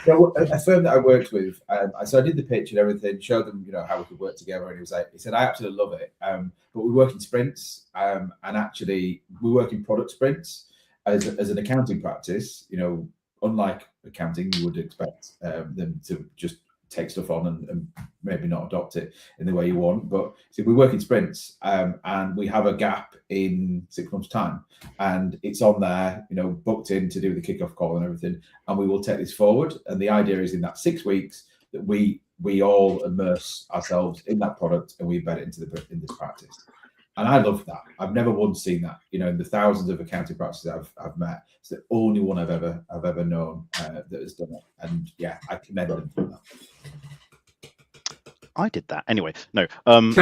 So a firm that I worked with, so I did the pitch and everything, showed them, how we could work together, and he said, I absolutely love it. But we work in sprints, and actually we work in product sprints as an accounting practice. Unlike accounting, you would expect them to just take stuff on and maybe not adopt it in the way you want. But see, we work in sprints, and we have a gap in 6 months' time, and it's on there, booked in to do the kickoff call and everything, and we will take this forward. And the idea is in that 6 weeks that we all immerse ourselves in that product and we embed it in this practice. And I love that. I've never once seen that. In the thousands of accounting practices I've met, it's the only one I've ever known that has done it. And yeah, I commend them for that. I did that anyway. No, Tony.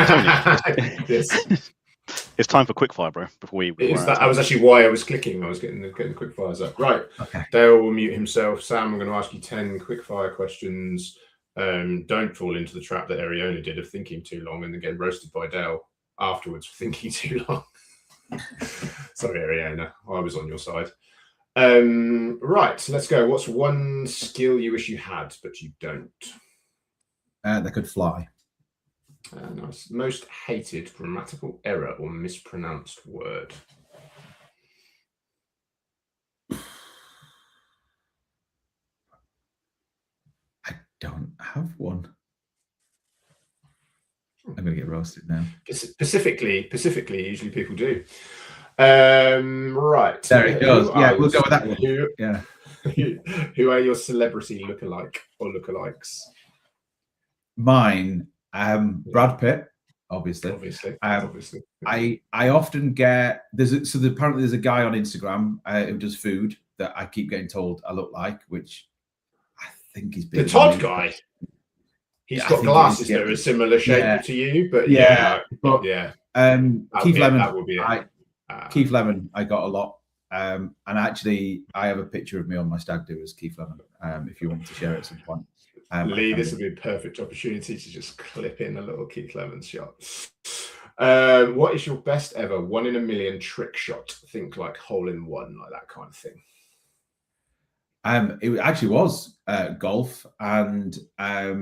It's time for quickfire, bro. Before we. That was actually why I was clicking. I was getting the quickfires up. Right. Okay. Dayle will mute himself. Sam, I'm going to ask you 10 quickfire questions. Don't fall into the trap that Ariona did of thinking too long and then getting roasted by Dayle afterwards for thinking too long. Sorry, Ariana, I was on your side. Right, let's go. What's one skill you wish you had but you don't? They could fly. Nice. Most hated grammatical error or mispronounced word? I don't have one. I'm going to get roasted now. Specifically, usually people do. Right. There it goes. Yeah, we'll go with that one. Who are your celebrity lookalike or lookalikes? Mine, Brad Pitt, obviously. Obviously. I often get apparently there's a guy on Instagram who does food that I keep getting told I look like, which I think is the Todd guy. He's got glasses that are a similar shape to you, but Keith Lemon. That would be it. Keith Lemon, I got a lot. And actually, I have a picture of me on my stag do as Keith Lemon. If you want to share it at some point, Lee, this would be a perfect opportunity to just clip in a little Keith Lemon shot. What is your best ever 1 in a million trick shot? Think like hole in one, like that kind of thing. It actually was golf, and I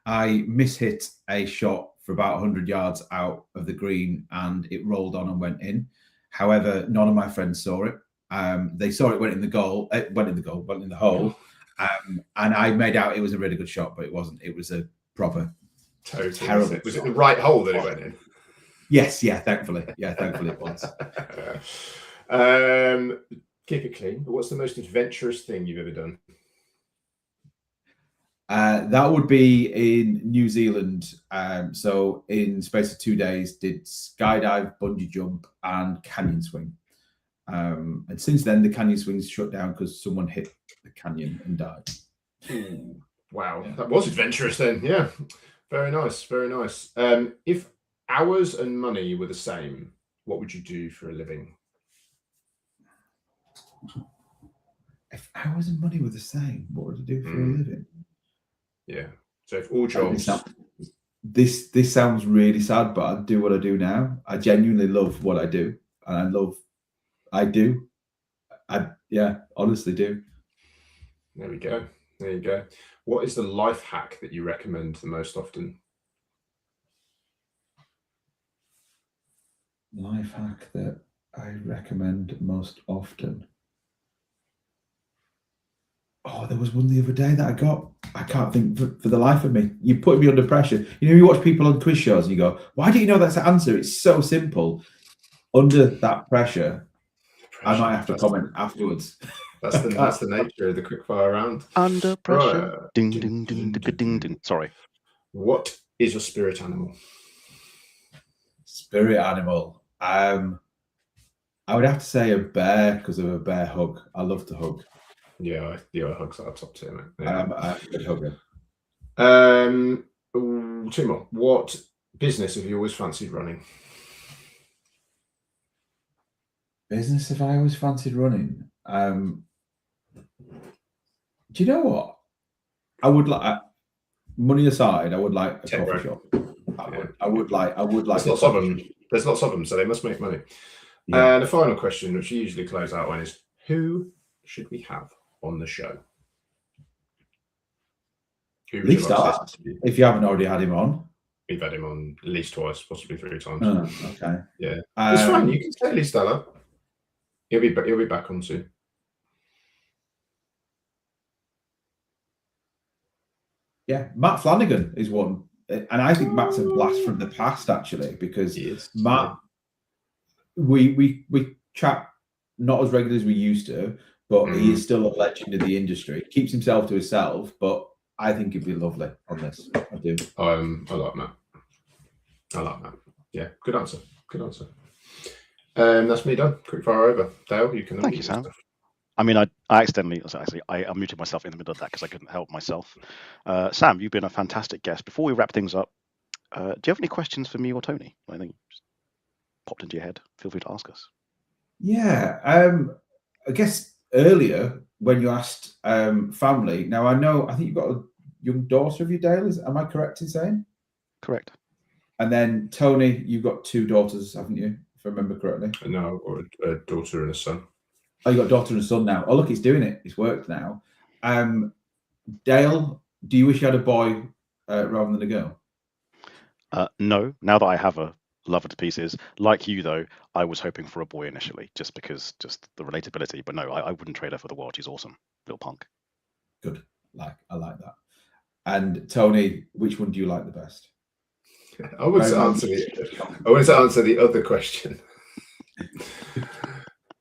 mishit a shot for about 100 yards out of the green, and it rolled on and went in. However, none of my friends saw it. They saw it went in the hole, and I made out it was a really good shot, but it wasn't. It was a proper terrible. Was it the right hole that it went in? Yes, yeah, thankfully it was. Keep it clean. But what's the most adventurous thing you've ever done? That would be in New Zealand. So in space of 2 days, did skydive, bungee jump, and canyon swing. And since then, the canyon swing's shut down because someone hit the canyon and died. Ooh, wow, yeah. That was adventurous then. Yeah, very nice, very nice. If hours and money were the same, what would you do for a living? If hours and money were the same, what would I do for a living? Yeah. So if all jobs. This sounds really sad, but I do what I do now. I genuinely love what I do, and I honestly do. There we go. There you go. What is the life hack that you recommend the most often? Life hack that I recommend most often. Oh, there was one the other day that I got. I can't think for the life of me. You put me under pressure. You watch people on quiz shows and you go, why do you know that's the answer? It's so simple. Under that pressure, I might have to comment afterwards. That's the nature of the quickfire round. Under pressure. Right. Ding, ding, ding, ding, ding, ding. Sorry. What is your spirit animal? Spirit animal. I would have to say a bear because of a bear hug. I love to hug. Yeah, hugs are top tier, mate. Yeah. I'm a good hugger. Two more. What business have you always fancied running? Business have I always fancied running? Do you know what? I would like, money aside, I would like a coffee shop. I would like. There's lots of them. There's lots of them, so they must make money. Yeah. And the final question, which we usually close out on, is who should we have on the show? Who would Lee you like to Starr, listen to? if you haven't already had him on. We've had him on at least twice, possibly 3 times. Oh, okay. Yeah, it's fine. You can say Lee Starr. He'll be back on soon. Yeah, Matt Flanagan is one, and I think Matt's a blast from the past actually, because Matt, we chat not as regularly as we used to, but he is still a legend in the industry. Keeps himself to himself, but I think he'd be lovely on this. I do. I like Matt. I like Matt. Yeah, good answer. Good answer. That's me done. Quick fire over. Dale, you can. Thank you, Sam. I mean, I accidentally, actually, I muted myself in the middle of that because I couldn't help myself. Sam, you've been a fantastic guest. Before we wrap things up, do you have any questions for me or Tony? I think just popped into your head. Feel free to ask us. Yeah, I guess earlier when you asked family. Now I think you've got a young daughter of your Dayle. Am I correct in saying? Correct. And then Tony, you've got 2 daughters, haven't you? If I remember correctly. No, or a daughter and a son. Oh, you got a daughter and a son now. Oh, look, it's doing it. It's worked now. Dayle, do you wish you had a boy rather than a girl? No. Now that I have a love her to pieces, like you though, I was hoping for a boy initially, just because the relatability. But no, I wouldn't trade her for the world. She's awesome, little punk. Good. I like that. And Tony, which one do you like the best? I wanted to answer the other question.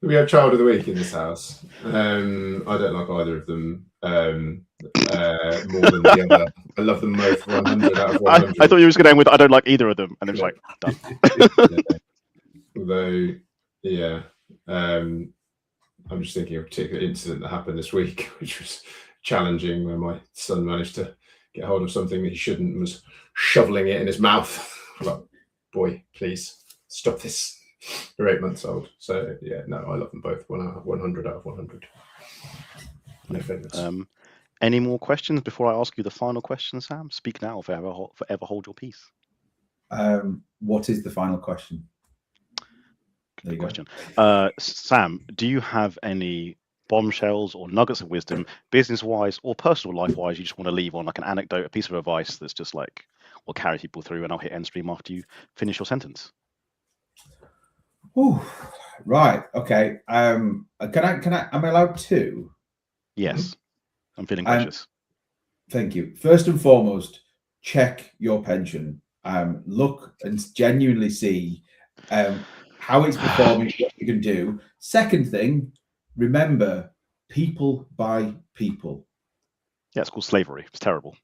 We have child of the week in this house. I don't like either of them more than the other. I love them both 100 out of 100. I thought you were going to end with I don't like either of them, and it was like done. Although, yeah, I'm just thinking of a particular incident that happened this week, which was challenging, where my son managed to get hold of something that he shouldn't and was shoveling it in his mouth. Like, boy, please stop this. They're 8 months old. So yeah, no, I love them both. 100 out of 100. No favourites. Any more questions before I ask you the final question, Sam? Speak now, forever hold your peace. What is the final question? Good question. Sam, do you have any bombshells or nuggets of wisdom, business-wise or personal life-wise, you just want to leave on, like an anecdote, a piece of advice that's just like will carry people through? And I'll hit end stream after you finish your sentence. Oh, right. Okay. Am I allowed 2? Yes. I'm feeling gracious. Thank you. First and foremost, check your pension. Look and genuinely see how it's performing, what you can do. Second thing, remember, people buy people. Yeah, it's called slavery. It's terrible.